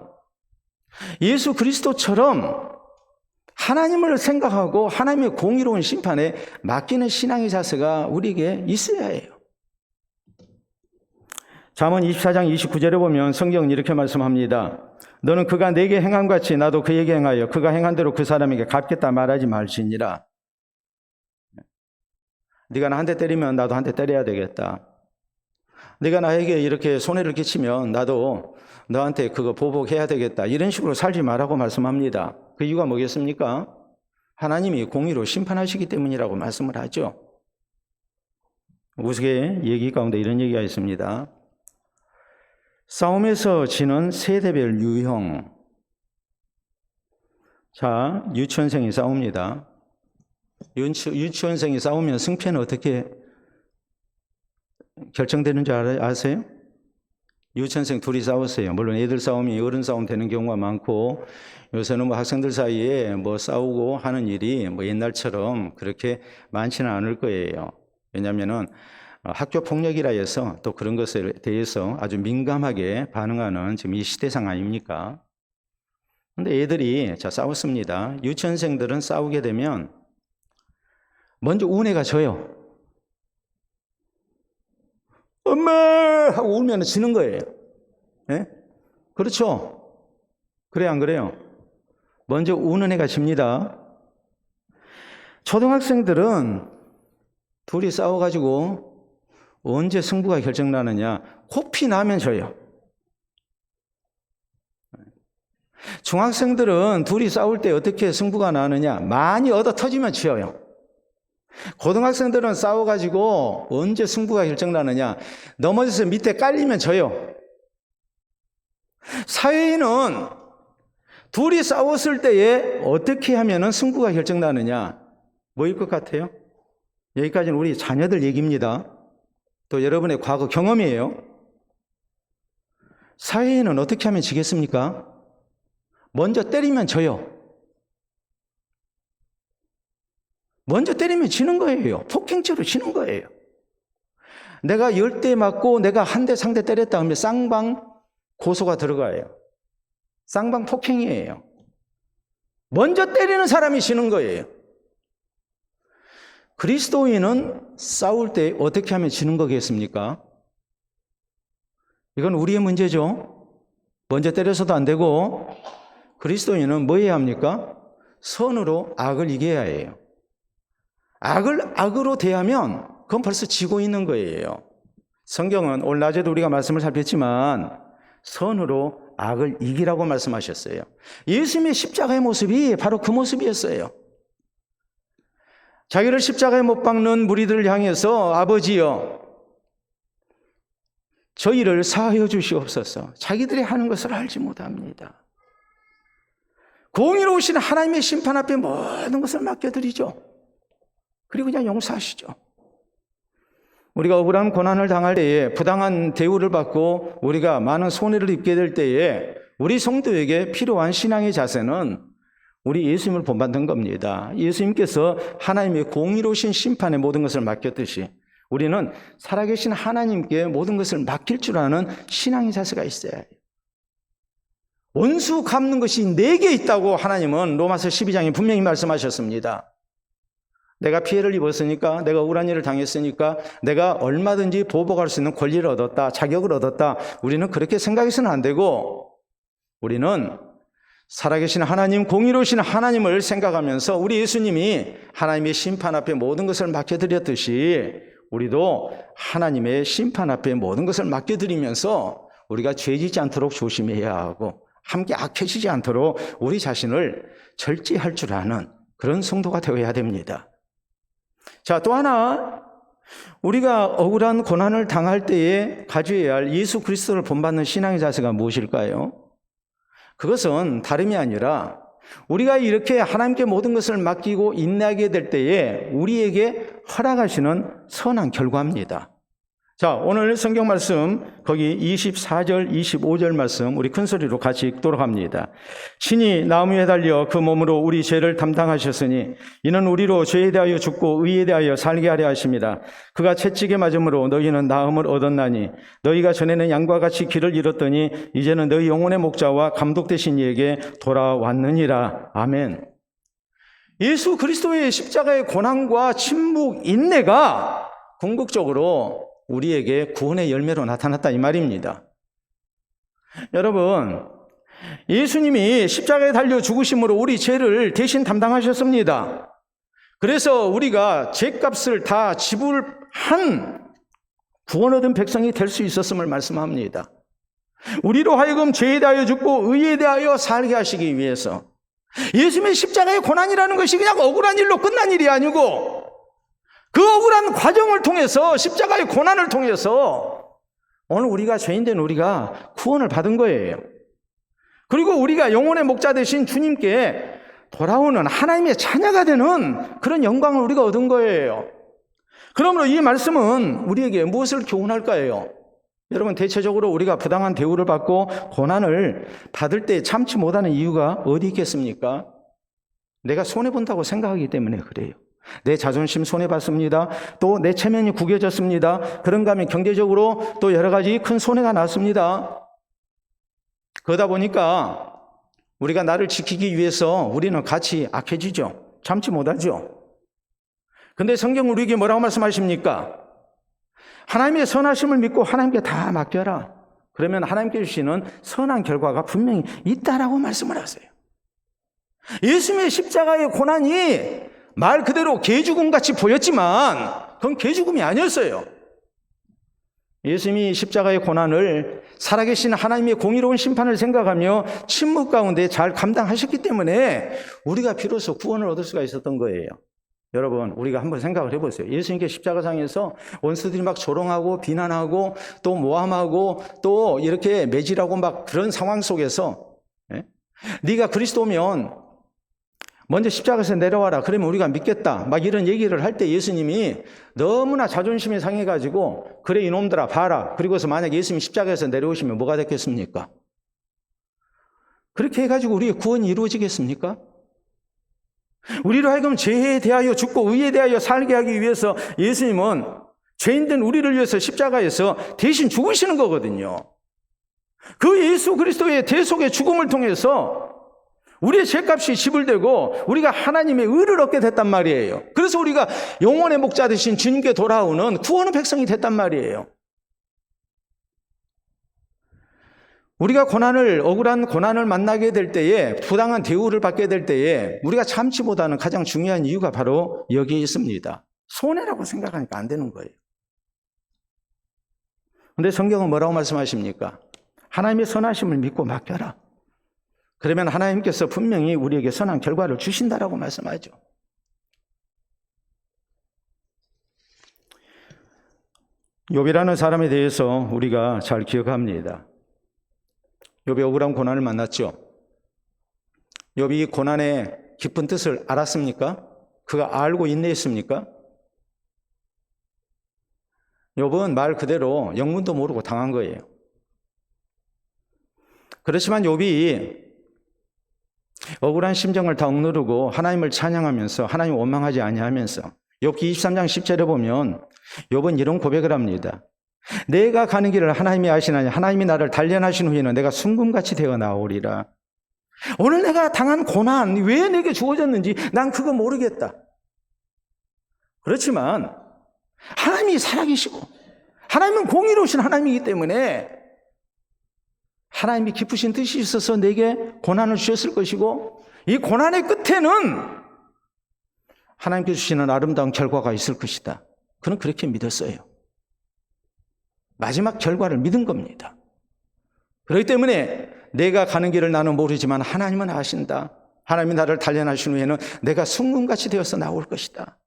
예수 그리스도처럼 하나님을 생각하고 하나님의 공의로운 심판에 맡기는 신앙의 자세가 우리에게 있어야 해요. 잠언 24장 29절에 보면 성경은 이렇게 말씀합니다. 너는 그가 내게 행한 같이 나도 그에게 행하여 그가 행한 대로 그 사람에게 갚겠다 말하지 말지니라. 네가 나 한 대 때리면 나도 한 대 때려야 되겠다. 네가 나에게 이렇게 손해를 끼치면 나도 너한테 그거 보복해야 되겠다. 이런 식으로 살지 말라고 말씀합니다. 그 이유가 뭐겠습니까? 하나님이 공의로 심판하시기 때문이라고 말씀을 하죠. 우스개 얘기 가운데 이런 얘기가 있습니다. 싸움에서 지는 세대별 유형. 자, 유치원생이 싸웁니다. 유치원생이 싸우면 승패는 어떻게 결정되는 줄 아세요? 유치원생 둘이 싸웠어요. 물론 애들 싸움이 어른 싸움 되는 경우가 많고, 요새는 뭐 학생들 사이에 뭐 싸우고 하는 일이 뭐 옛날처럼 그렇게 많지는 않을 거예요. 왜냐하면은 학교 폭력이라 해서 또 그런 것에 대해서 아주 민감하게 반응하는 지금 이 시대상 아닙니까? 근데 애들이 자 싸웠습니다. 유치원생들은 싸우게 되면 먼저 우는 애가 져요. 엄마! 하고 울면 지는 거예요. 예? 그렇죠? 그래요, 안 그래요? 먼저 우는 애가 집니다. 초등학생들은 둘이 싸워가지고 언제 승부가 결정나느냐? 코피 나면 져요. 중학생들은 둘이 싸울 때 어떻게 승부가 나느냐? 많이 얻어 터지면 지어요. 고등학생들은 싸워가지고 언제 승부가 결정나느냐? 넘어져서 밑에 깔리면 져요. 사회인은 둘이 싸웠을 때에 어떻게 하면 승부가 결정나느냐? 뭐일 것 같아요? 여기까지는 우리 자녀들 얘기입니다. 또 여러분의 과거 경험이에요. 사회인은 어떻게 하면 지겠습니까? 먼저 때리면 져요. 먼저 때리면 지는 거예요. 폭행죄로 지는 거예요. 내가 10대 맞고 내가 한 대 상대 때렸다 하면 쌍방 고소가 들어가요. 쌍방 폭행이에요. 먼저 때리는 사람이 지는 거예요. 그리스도인은 싸울 때 어떻게 하면 지는 거겠습니까? 이건 우리의 문제죠. 먼저 때려서도 안 되고, 그리스도인은 뭐 해야 합니까? 선으로 악을 이겨야 해요. 악을 악으로 대하면 그건 벌써 지고 있는 거예요. 성경은 오늘 낮에도 우리가 말씀을 살폈지만 선으로 악을 이기라고 말씀하셨어요. 예수님의 십자가의 모습이 바로 그 모습이었어요. 자기를 십자가에 못 박는 무리들을 향해서 아버지여 저희를 사하여 주시옵소서. 자기들이 하는 것을 알지 못합니다. 공의로우신 하나님의 심판 앞에 모든 것을 맡겨드리죠. 그리고 그냥 용서하시죠. 우리가 억울한 고난을 당할 때에 부당한 대우를 받고 우리가 많은 손해를 입게 될 때에 우리 성도에게 필요한 신앙의 자세는 우리 예수님을 본받는 겁니다. 예수님께서 하나님의 공의로우신 심판에 모든 것을 맡겼듯이 우리는 살아계신 하나님께 모든 것을 맡길 줄 아는 신앙의 자세가 있어야 해요. 원수 갚는 것이 내게 있다고 하나님은 로마서 12장에 분명히 말씀하셨습니다. 내가 피해를 입었으니까, 내가 억울한 일을 당했으니까 내가 얼마든지 보복할 수 있는 권리를 얻었다, 자격을 얻었다. 우리는 그렇게 생각해서는 안 되고, 우리는 살아계신 하나님, 공의로우신 하나님을 생각하면서 우리 예수님이 하나님의 심판 앞에 모든 것을 맡겨드렸듯이 우리도 하나님의 심판 앞에 모든 것을 맡겨드리면서 우리가 죄지지 않도록 조심해야 하고, 함께 악해지지 않도록 우리 자신을 절제할 줄 아는 그런 성도가 되어야 됩니다. 자, 또 하나, 우리가 억울한 고난을 당할 때에 가져야 할 예수 그리스도를 본받는 신앙의 자세가 무엇일까요? 그것은 다름이 아니라 우리가 이렇게 하나님께 모든 것을 맡기고 인내하게 될 때에 우리에게 허락하시는 선한 결과입니다. 자, 오늘 성경 말씀 거기 24절, 25절 말씀 우리 큰 소리로 같이 읽도록 합니다. 신이 나무에 달려 그 몸으로 우리 죄를 담당하셨으니 이는 우리로 죄에 대하여 죽고 의에 대하여 살게 하려 하십니다. 그가 채찍에 맞음으로 너희는 나음을 얻었나니 너희가 전에는 양과 같이 길을 잃었더니 이제는 너희 영혼의 목자와 감독 되신 이에게 돌아왔느니라. 아멘. 예수 그리스도의 십자가의 고난과 침묵, 인내가 궁극적으로 우리에게 구원의 열매로 나타났다 이 말입니다. 여러분, 예수님이 십자가에 달려 죽으심으로 우리 죄를 대신 담당하셨습니다. 그래서 우리가 죄값을 다 지불한 구원 얻은 백성이 될 수 있었음을 말씀합니다. 우리로 하여금 죄에 대하여 죽고 의에 대하여 살게 하시기 위해서, 예수님의 십자가의 고난이라는 것이 그냥 억울한 일로 끝난 일이 아니고 그 억울한 과정을 통해서, 십자가의 고난을 통해서 오늘 우리가 죄인된 우리가 구원을 받은 거예요. 그리고 우리가 영혼의 목자 되신 주님께 돌아오는 하나님의 자녀가 되는 그런 영광을 우리가 얻은 거예요. 그러므로 이 말씀은 우리에게 무엇을 교훈할까요? 여러분, 대체적으로 우리가 부당한 대우를 받고 고난을 받을 때 참지 못하는 이유가 어디 있겠습니까? 내가 손해본다고 생각하기 때문에 그래요. 내 자존심 손해봤습니다. 또 내 체면이 구겨졌습니다. 그런가 하면 경제적으로 또 여러 가지 큰 손해가 났습니다. 그러다 보니까 우리가 나를 지키기 위해서 우리는 같이 악해지죠. 참지 못하죠. 근데 성경은 우리에게 뭐라고 말씀하십니까? 하나님의 선하심을 믿고 하나님께 다 맡겨라. 그러면 하나님께 주시는 선한 결과가 분명히 있다라고 말씀을 하세요. 예수님의 십자가의 고난이 말 그대로 개죽음같이 보였지만 그건 개죽음이 아니었어요. 예수님이 십자가의 고난을 살아계신 하나님의 공의로운 심판을 생각하며 침묵 가운데 잘 감당하셨기 때문에 우리가 비로소 구원을 얻을 수가 있었던 거예요. 여러분, 우리가 한번 생각을 해보세요. 예수님께 십자가상에서 원수들이 막 조롱하고 비난하고 또 모함하고 또 이렇게 매질하고 막 그런 상황 속에서 네가 그리스도면 먼저 십자가에서 내려와라. 그러면 우리가 믿겠다. 막 이런 얘기를 할 때 예수님이 너무나 자존심이 상해가지고 그래 이놈들아 봐라. 그리고서 만약 예수님이 십자가에서 내려오시면 뭐가 됐겠습니까? 그렇게 해가지고 우리의 구원이 이루어지겠습니까? 우리로 하여금 죄에 대하여 죽고 의에 대하여 살게 하기 위해서 예수님은 죄인된 우리를 위해서 십자가에서 대신 죽으시는 거거든요. 그 예수 그리스도의 대속의 죽음을 통해서 우리의 죄값이 지불되고 우리가 하나님의 의를 얻게 됐단 말이에요. 그래서 우리가 영혼의 목자 되신 주님께 돌아오는 구원의 백성이 됐단 말이에요. 우리가 억울한 고난을 만나게 될 때에, 부당한 대우를 받게 될 때에 우리가 참지 못하는 가장 중요한 이유가 바로 여기에 있습니다. 손해라고 생각하니까 안 되는 거예요. 그런데 성경은 뭐라고 말씀하십니까? 하나님의 선하심을 믿고 맡겨라. 그러면 하나님께서 분명히 우리에게 선한 결과를 주신다라고 말씀하죠. 욥이라는 사람에 대해서 우리가 잘 기억합니다. 욥이 억울한 고난을 만났죠. 욥이 고난의 깊은 뜻을 알았습니까? 그가 알고 인내했습니까? 욥은 말 그대로 영문도 모르고 당한 거예요. 그렇지만 욥이 억울한 심정을 다 억누르고 하나님을 찬양하면서 하나님 원망하지 아니하면서 욥기 23장 10절에 보면 욥은 이런 고백을 합니다. 내가 가는 길을 하나님이 아시나니 하나님이 나를 단련하신 후에는 내가 순금같이 되어 나오리라. 오늘 내가 당한 고난 왜 내게 주어졌는지 난 그거 모르겠다. 그렇지만 하나님이 살아계시고 하나님은 공의로우신 하나님이기 때문에 하나님이 기쁘신 뜻이 있어서 내게 고난을 주셨을 것이고 이 고난의 끝에는 하나님께서 주시는 아름다운 결과가 있을 것이다. 그는 그렇게 믿었어요. 마지막 결과를 믿은 겁니다. 그렇기 때문에 내가 가는 길을 나는 모르지만 하나님은 아신다. 하나님이 나를 단련하신 후에는 내가 순금같이 되어서 나올 것이다.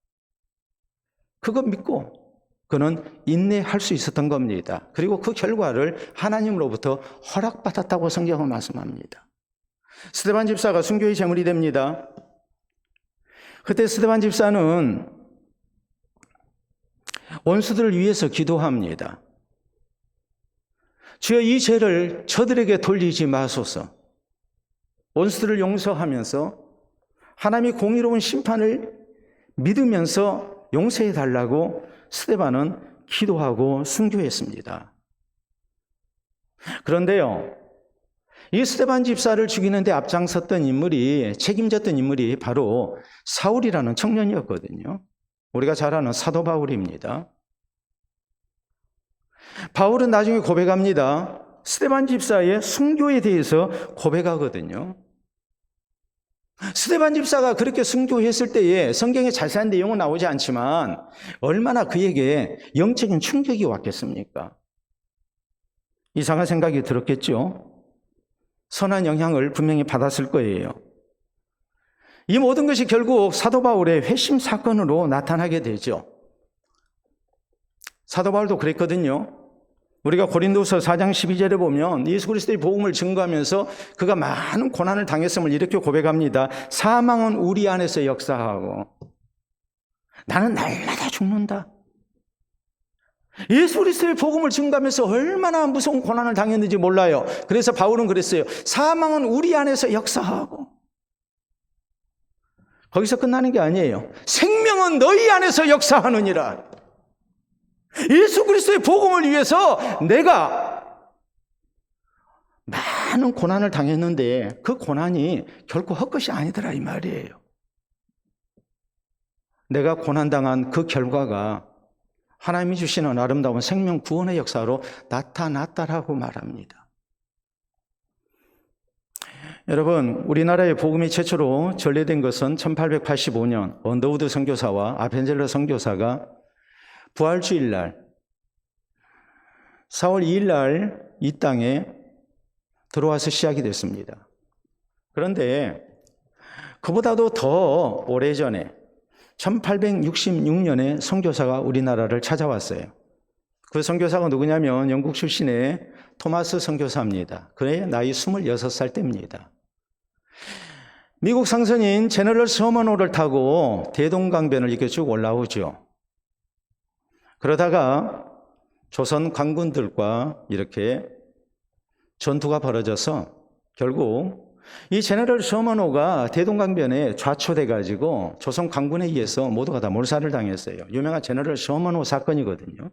그거 믿고 그는 인내할 수 있었던 겁니다. 그리고 그 결과를 하나님으로부터 허락받았다고 성경은 말씀합니다. 스데반 집사가 순교의 제물이 됩니다. 그때 스데반 집사는 원수들을 위해서 기도합니다. 주여 이 죄를 저들에게 돌리지 마소서. 원수들을 용서하면서 하나님이 공의로운 심판을 믿으면서 용서해 달라고 스데반은 기도하고 순교했습니다. 그런데요, 이 스데반 집사를 죽이는데 앞장섰던 인물이, 책임졌던 인물이 바로 사울이라는 청년이었거든요. 우리가 잘 아는 사도 바울입니다. 바울은 나중에 고백합니다. 스데반 집사의 순교에 대해서 고백하거든요. 스데반 집사가 그렇게 순교했을 때에 성경에 자세한 내용은 나오지 않지만 얼마나 그에게 영적인 충격이 왔겠습니까? 이상한 생각이 들었겠죠? 선한 영향을 분명히 받았을 거예요. 이 모든 것이 결국 사도 바울의 회심 사건으로 나타나게 되죠. 사도 바울도 그랬거든요. 우리가 고린도서 4장 12절에 보면 예수 그리스도의 복음을 증거하면서 그가 많은 고난을 당했음을 이렇게 고백합니다. 사망은 우리 안에서 역사하고 나는 날마다 죽는다. 예수 그리스도의 복음을 증거하면서 얼마나 무서운 고난을 당했는지 몰라요. 그래서 바울은 그랬어요. 사망은 우리 안에서 역사하고. 거기서 끝나는 게 아니에요. 생명은 너희 안에서 역사하느니라. 예수 그리스도의 복음을 위해서 내가 많은 고난을 당했는데 그 고난이 결코 헛것이 아니더라 이 말이에요. 내가 고난당한 그 결과가 하나님이 주시는 아름다운 생명 구원의 역사로 나타났다라고 말합니다. 여러분, 우리나라의 복음이 최초로 전래된 것은 1885년 언더우드 선교사와 아펜젤러 선교사가 부활주일날 4월 2일날 이 땅에 들어와서 시작이 됐습니다. 그런데 그보다도 더 오래전에 1866년에 선교사가 우리나라를 찾아왔어요. 그 선교사가 누구냐면 영국 출신의 토마스 선교사입니다. 그의 나이 26살 때입니다. 미국 상선인 제너럴 서머노를 타고 대동강변을 이렇게 쭉 올라오죠. 그러다가 조선 관군들과 이렇게 전투가 벌어져서 결국 이 제너럴 서머노가 대동강변에 좌초돼가지고 조선 관군에 의해서 모두가 다 몰살을 당했어요. 유명한 제너럴 서머노 사건이거든요.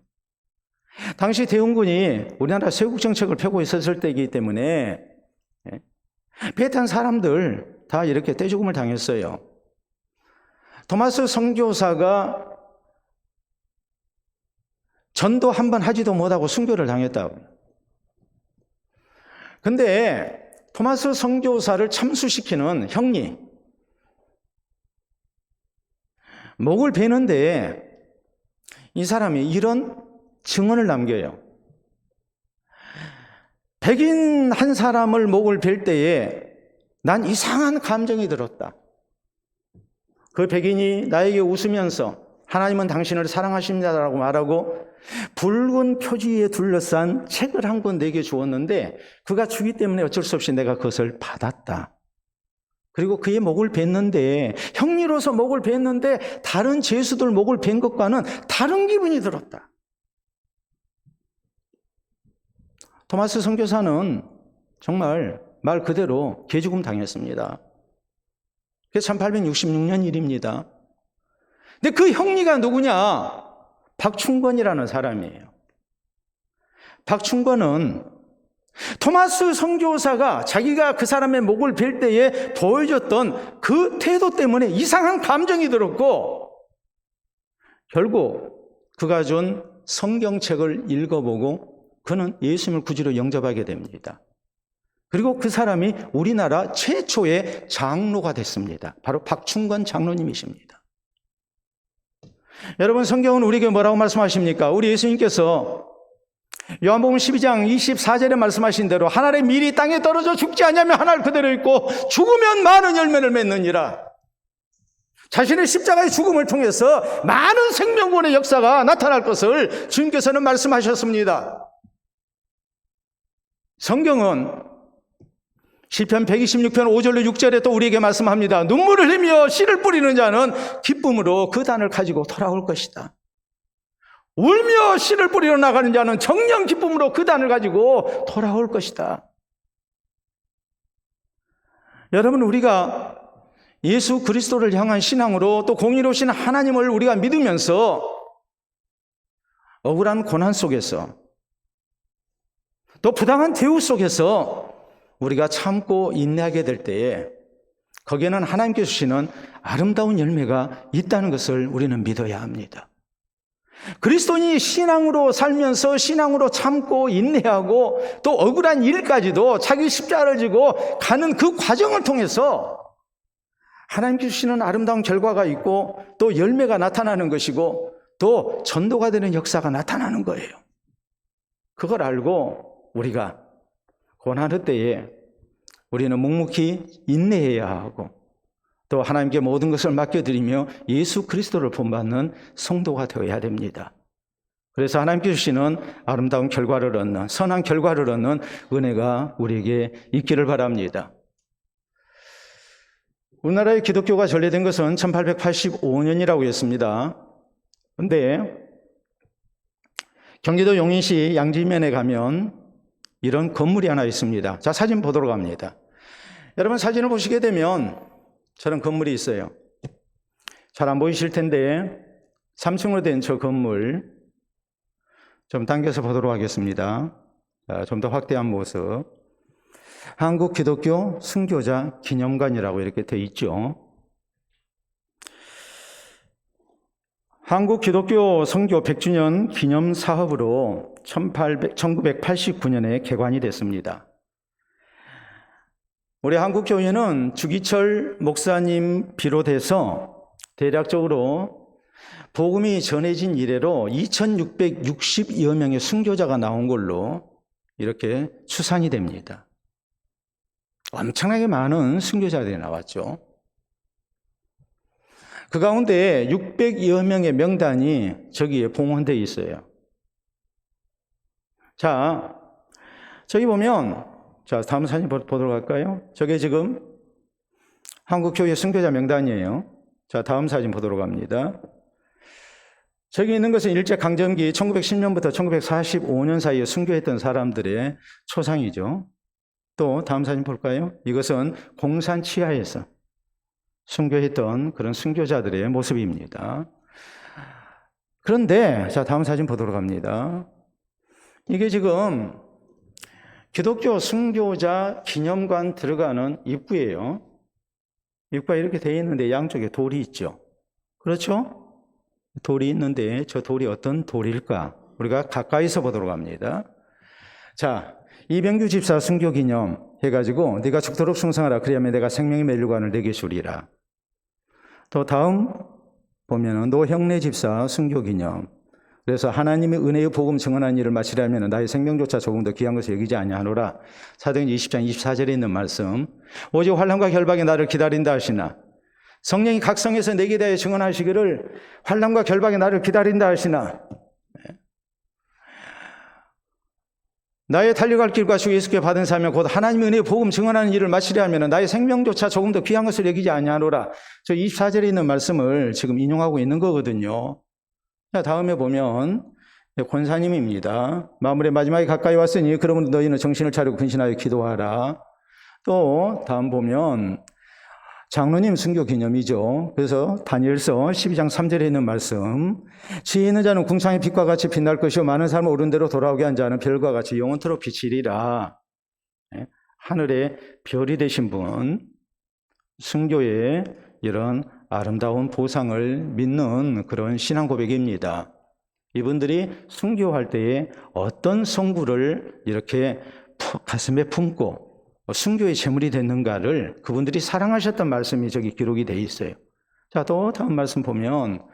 당시 대원군이 우리나라 세국 정책을 펴고 있었을 때이기 때문에 배에 탄 사람들 다 이렇게 떼죽음을 당했어요. 토마스 선교사가 전도 한 번 하지도 못하고 순교를 당했다고. 근데 토마스 선교사를 참수시키는 형이 목을 베는데 이 사람이 이런 증언을 남겨요. 백인 한 사람을 목을 벨 때에 난 이상한 감정이 들었다. 그 백인이 나에게 웃으면서 하나님은 당신을 사랑하십니다라고 말하고 붉은 표지에 둘러싼 책을 한 권 내게 주었는데 그가 주기 때문에 어쩔 수 없이 내가 그것을 받았다. 그리고 그의 목을 뱄는데 형리로서 목을 뱄는데 다른 죄수들 목을 벤 것과는 다른 기분이 들었다. 토마스 선교사는 정말 말 그대로 개죽음 당했습니다. 그게 1866년 일입니다. 근데 그 형리가 누구냐? 박충권이라는 사람이에요. 박충권은 토마스 선교사가 자기가 그 사람의 목을 벨 때에 보여줬던 그 태도 때문에 이상한 감정이 들었고 결국 그가 준 성경책을 읽어보고 그는 예수님을 구주로 영접하게 됩니다. 그리고 그 사람이 우리나라 최초의 장로가 됐습니다. 바로 박충건 장로님이십니다. 여러분, 성경은 우리에게 뭐라고 말씀하십니까? 우리 예수님께서 요한복음 12장 24절에 말씀하신 대로 하늘의 밀이 땅에 떨어져 죽지 않으면 하늘 그대로 있고 죽으면 많은 열매를 맺느니라. 자신의 십자가의 죽음을 통해서 많은 생명권의 역사가 나타날 것을 주님께서는 말씀하셨습니다. 성경은 시편 126편 5절로 6절에 또 우리에게 말씀합니다. 눈물을 흘리며 씨를 뿌리는 자는 기쁨으로 그 단을 가지고 돌아올 것이다. 울며 씨를 뿌리러 나가는 자는 정녕 기쁨으로 그 단을 가지고 돌아올 것이다. 여러분, 우리가 예수 그리스도를 향한 신앙으로 또 공의로우신 하나님을 우리가 믿으면서 억울한 고난 속에서 또 부당한 대우 속에서 우리가 참고 인내하게 될 때에 거기에는 하나님께서 주시는 아름다운 열매가 있다는 것을 우리는 믿어야 합니다. 그리스도인이 신앙으로 살면서 신앙으로 참고 인내하고 또 억울한 일까지도 자기 십자가를 지고 가는 그 과정을 통해서 하나님께서 주시는 아름다운 결과가 있고 또 열매가 나타나는 것이고 또 전도가 되는 역사가 나타나는 거예요. 그걸 알고 우리가 고난의 때에 우리는 묵묵히 인내해야 하고 또 하나님께 모든 것을 맡겨드리며 예수 그리스도를 본받는 성도가 되어야 됩니다. 그래서 하나님께 주시는 아름다운 결과를 얻는, 선한 결과를 얻는 은혜가 우리에게 있기를 바랍니다. 우리나라의 기독교가 전래된 것은 1885년이라고 했습니다. 그런데 경기도 용인시 양지면에 가면 이런 건물이 하나 있습니다. 자, 사진 보도록 합니다. 여러분, 사진을 보시게 되면 저런 건물이 있어요. 잘 안 보이실 텐데 3층으로 된 저 건물 좀 당겨서 보도록 하겠습니다. 좀 더 확대한 모습. 한국 기독교 순교자 기념관이라고 이렇게 되어 있죠. 한국 기독교 선교 100주년 기념 사업으로 1989년에 개관이 됐습니다. 우리 한국교회는 주기철 목사님 비롯해서 대략적으로 복음이 전해진 이래로 2660여 명의 순교자가 나온 걸로 이렇게 추산이 됩니다. 엄청나게 많은 순교자들이 나왔죠. 그 가운데 600여 명의 명단이 저기에 봉헌되어 있어요. 자, 저기 보면, 자, 다음 사진 보도록 할까요? 저게 지금 한국교회 순교자 명단이에요. 자, 다음 사진 보도록 합니다. 저기 있는 것은 일제강점기 1910년부터 1945년 사이에 순교했던 사람들의 초상이죠. 또 다음 사진 볼까요? 이것은 공산 치하에서 순교했던 그런 순교자들의 모습입니다. 그런데 자, 다음 사진 보도록 합니다. 이게 지금 기독교 순교자 기념관 들어가는 입구예요. 입구가 이렇게 되어 있는데 양쪽에 돌이 있죠. 그렇죠? 돌이 있는데 저 돌이 어떤 돌일까? 우리가 가까이서 보도록 합니다. 자, 이병규 집사 순교 기념 해가지고 네가 죽도록 충성하라. 그리하면 내가 생명의 멸류관을 내게 주리라. 또 다음 보면은 노형래 집사 순교 기념. 그래서 하나님의 은혜의 복음 증언한 일을 마치려면 나의 생명조차 조금 더 귀한 것을 여기지 아니하노라. 사도행전 20장 24절에 있는 말씀. 오직 환난과 결박이 나를 기다린다 하시나 성령이 각 성에서 내게 대하여 증언하시기를 환난과 결박이 나를 기다린다 하시나 나의 달려갈 길과 주 예수께 받은 사명 곧 하나님의 은혜의 복음 증언하는 일을 마치려 하면 나의 생명조차 조금 더 귀한 것을 여기지 아니하노라. 저 24절에 있는 말씀을 지금 인용하고 있는 거거든요. 자, 다음에 보면 권사님입니다. 마무리 마지막에 가까이 왔으니 그러면 너희는 정신을 차리고 근신하여 기도하라. 또 다음 보면 장로님 순교 기념이죠. 그래서 다니엘서 12장 3절에 있는 말씀. 지혜 있는 자는 궁창의 빛과 같이 빛날 것이요 많은 사람을 옳은 대로 돌아오게 한 자는 별과 같이 영원토록 비치리라. 하늘의 별이 되신 분, 순교의 이런 아름다운 보상을 믿는 그런 신앙 고백입니다. 이분들이 순교할 때에 어떤 성구를 이렇게 가슴에 품고 순교의 제물이 됐는가를 그분들이 사랑하셨던 말씀이 저기 기록이 되어 있어요. 자, 또 다음 말씀 보면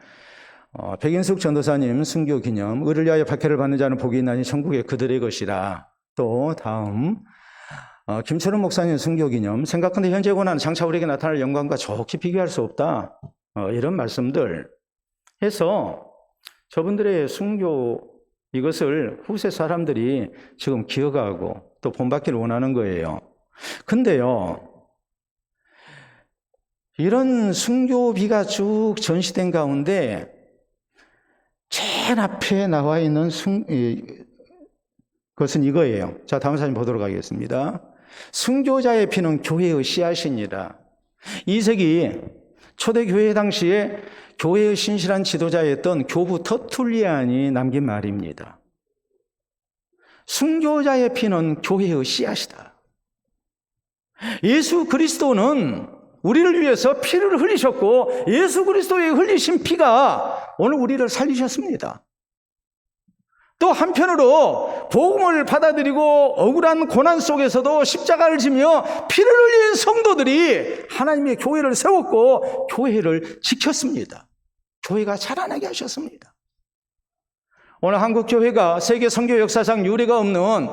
백인숙 전도사님 순교 기념, 의를 위하여 박해를 받는 자는 복이 있나니 천국에 그들의 것이라. 또 다음 김철원 목사님 순교 기념, 생각한데 현재 고난은 장차 우리에게 나타날 영광과 좋게 비교할 수 없다. 이런 말씀들 해서 저분들의 순교 이것을 후세 사람들이 지금 기억하고 또 본받기를 원하는 거예요. 근데요, 이런 순교비가 쭉 전시된 가운데 제일 앞에 나와 있는 것은 이거예요. 자, 다음 사진 보도록 하겠습니다. 순교자의 피는 교회의 씨앗이니라. 2세기 초대교회 당시에 교회의 신실한 지도자였던 교부 터툴리안이 남긴 말입니다. 순교자의 피는 교회의 씨앗이다. 예수 그리스도는 우리를 위해서 피를 흘리셨고 예수 그리스도의 흘리신 피가 오늘 우리를 살리셨습니다. 또 한편으로 복음을 받아들이고 억울한 고난 속에서도 십자가를 지며 피를 흘린 성도들이 하나님의 교회를 세웠고 교회를 지켰습니다. 교회가 자라나게 하셨습니다. 오늘 한국 교회가 세계 선교 역사상 유례가 없는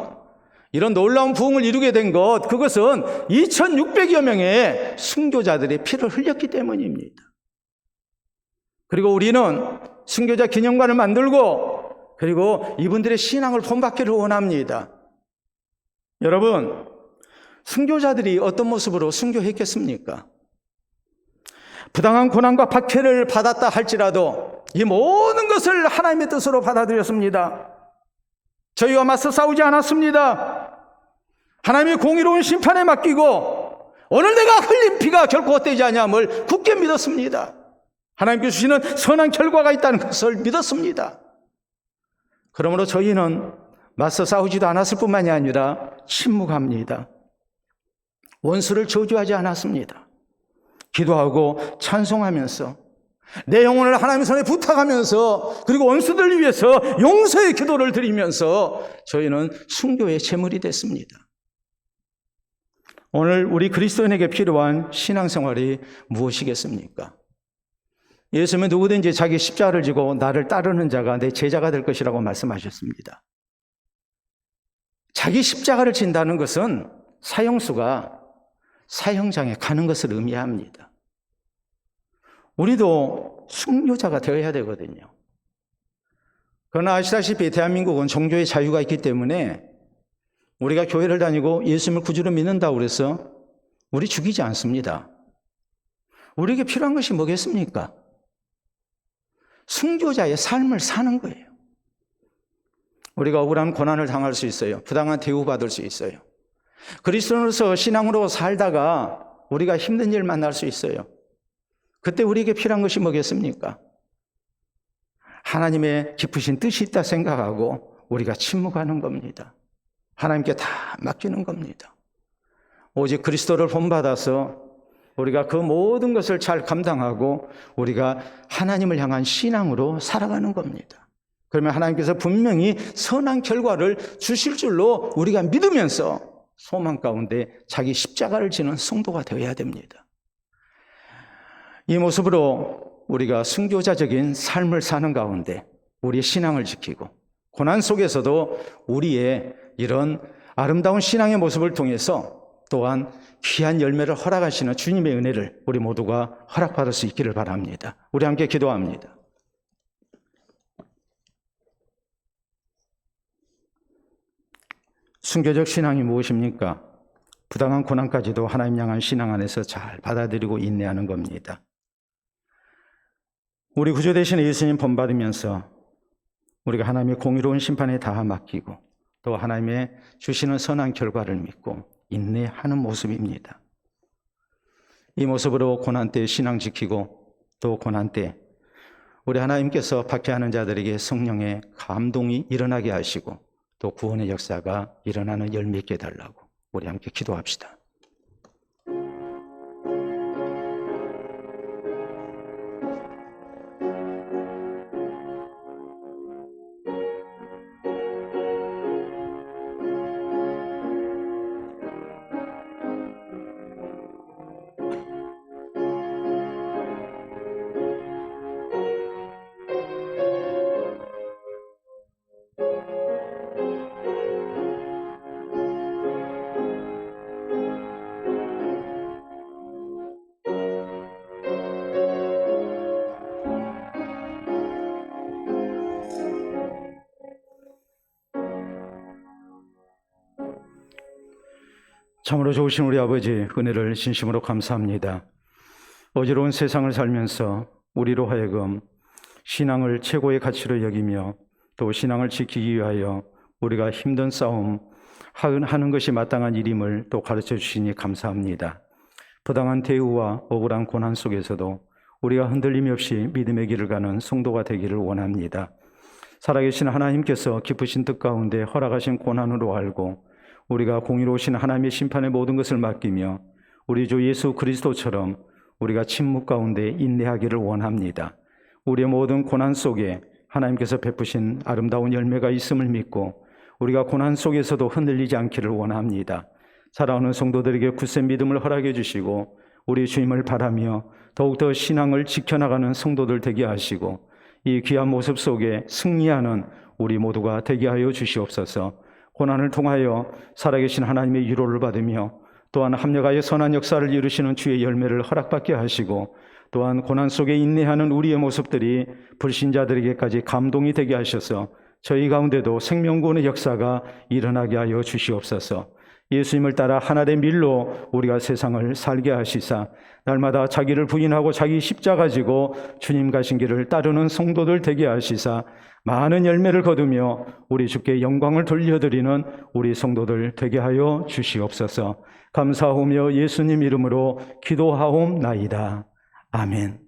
이런 놀라운 부흥을 이루게 된 것, 그것은 2600여 명의 순교자들의 피를 흘렸기 때문입니다. 그리고 우리는 순교자 기념관을 만들고 그리고 이분들의 신앙을 본받기를 원합니다. 여러분, 순교자들이 어떤 모습으로 순교했겠습니까? 부당한 고난과 박해를 받았다 할지라도 이 모든 것을 하나님의 뜻으로 받아들였습니다. 저희와 맞서 싸우지 않았습니다. 하나님의 공의로운 심판에 맡기고 오늘 내가 흘린 피가 결코 헛되지 아니함을 굳게 믿었습니다. 하나님께 주시는 선한 결과가 있다는 것을 믿었습니다. 그러므로 저희는 맞서 싸우지도 않았을 뿐만이 아니라 침묵합니다. 원수를 저주하지 않았습니다. 기도하고 찬송하면서 내 영혼을 하나님의 손에 부탁하면서 그리고 원수들을 위해서 용서의 기도를 드리면서 저희는 순교의 제물이 됐습니다. 오늘 우리 그리스도인에게 필요한 신앙생활이 무엇이겠습니까? 예수님은 누구든지 자기 십자가를 지고 나를 따르는 자가 내 제자가 될 것이라고 말씀하셨습니다. 자기 십자가를 진다는 것은 사형수가 사형장에 가는 것을 의미합니다. 우리도 순교자가 되어야 되거든요. 그러나 아시다시피 대한민국은 종교의 자유가 있기 때문에 우리가 교회를 다니고 예수님을 구주로 믿는다고 해서 우리 죽이지 않습니다. 우리에게 필요한 것이 뭐겠습니까? 순교자의 삶을 사는 거예요. 우리가 억울한 고난을 당할 수 있어요. 부당한 대우받을 수 있어요. 그리스도인으로서 신앙으로 살다가 우리가 힘든 일 만날 수 있어요. 그때 우리에게 필요한 것이 뭐겠습니까? 하나님의 깊으신 뜻이 있다 생각하고 우리가 침묵하는 겁니다. 하나님께 다 맡기는 겁니다. 오직 그리스도를 본받아서 우리가 그 모든 것을 잘 감당하고 우리가 하나님을 향한 신앙으로 살아가는 겁니다. 그러면 하나님께서 분명히 선한 결과를 주실 줄로 우리가 믿으면서 소망 가운데 자기 십자가를 지는 성도가 되어야 됩니다. 이 모습으로 우리가 순교자적인 삶을 사는 가운데 우리의 신앙을 지키고 고난 속에서도 우리의 이런 아름다운 신앙의 모습을 통해서 또한 귀한 열매를 허락하시는 주님의 은혜를 우리 모두가 허락받을 수 있기를 바랍니다. 우리 함께 기도합니다. 순교적 신앙이 무엇입니까? 부당한 고난까지도 하나님 향한 신앙 안에서 잘 받아들이고 인내하는 겁니다. 우리 구주 되신 예수님 본받으면서 우리가 하나님의 공의로운 심판에 다 맡기고 또 하나님의 주시는 선한 결과를 믿고 인내하는 모습입니다. 이 모습으로 고난 때 신앙 지키고 또 고난 때 우리 하나님께서 박해하는 자들에게 성령의 감동이 일어나게 하시고 또 구원의 역사가 일어나는 열매 있게 해달라고 우리 함께 기도합시다. 참으로 좋으신 우리 아버지, 은혜를 진심으로 감사합니다. 어지러운 세상을 살면서 우리로 하여금 신앙을 최고의 가치로 여기며 또 신앙을 지키기 위하여 우리가 힘든 싸움 하는 것이 마땅한 일임을 또 가르쳐 주시니 감사합니다. 부당한 대우와 억울한 고난 속에서도 우리가 흔들림 없이 믿음의 길을 가는 성도가 되기를 원합니다. 살아계신 하나님께서 깊으신 뜻 가운데 허락하신 고난으로 알고 우리가 공의로우신 하나님의 심판의 모든 것을 맡기며 우리 주 예수 그리스도처럼 우리가 침묵 가운데 인내하기를 원합니다. 우리의 모든 고난 속에 하나님께서 베푸신 아름다운 열매가 있음을 믿고 우리가 고난 속에서도 흔들리지 않기를 원합니다. 살아오는 성도들에게 굳센 믿음을 허락해 주시고 우리 주님을 바라며 더욱더 신앙을 지켜나가는 성도들 되게 하시고 이 귀한 모습 속에 승리하는 우리 모두가 되게 하여 주시옵소서. 고난을 통하여 살아계신 하나님의 위로를 받으며 또한 합력하여 선한 역사를 이루시는 주의 열매를 허락받게 하시고 또한 고난 속에 인내하는 우리의 모습들이 불신자들에게까지 감동이 되게 하셔서 저희 가운데도 생명구원의 역사가 일어나게 하여 주시옵소서. 예수님을 따라 하나된 밀로 우리가 세상을 살게 하시사 날마다 자기를 부인하고 자기 십자가 지고 주님 가신 길을 따르는 성도들 되게 하시사 많은 열매를 거두며 우리 주께 영광을 돌려드리는 우리 성도들 되게 하여 주시옵소서. 감사하며 예수님 이름으로 기도하옵나이다. 아멘.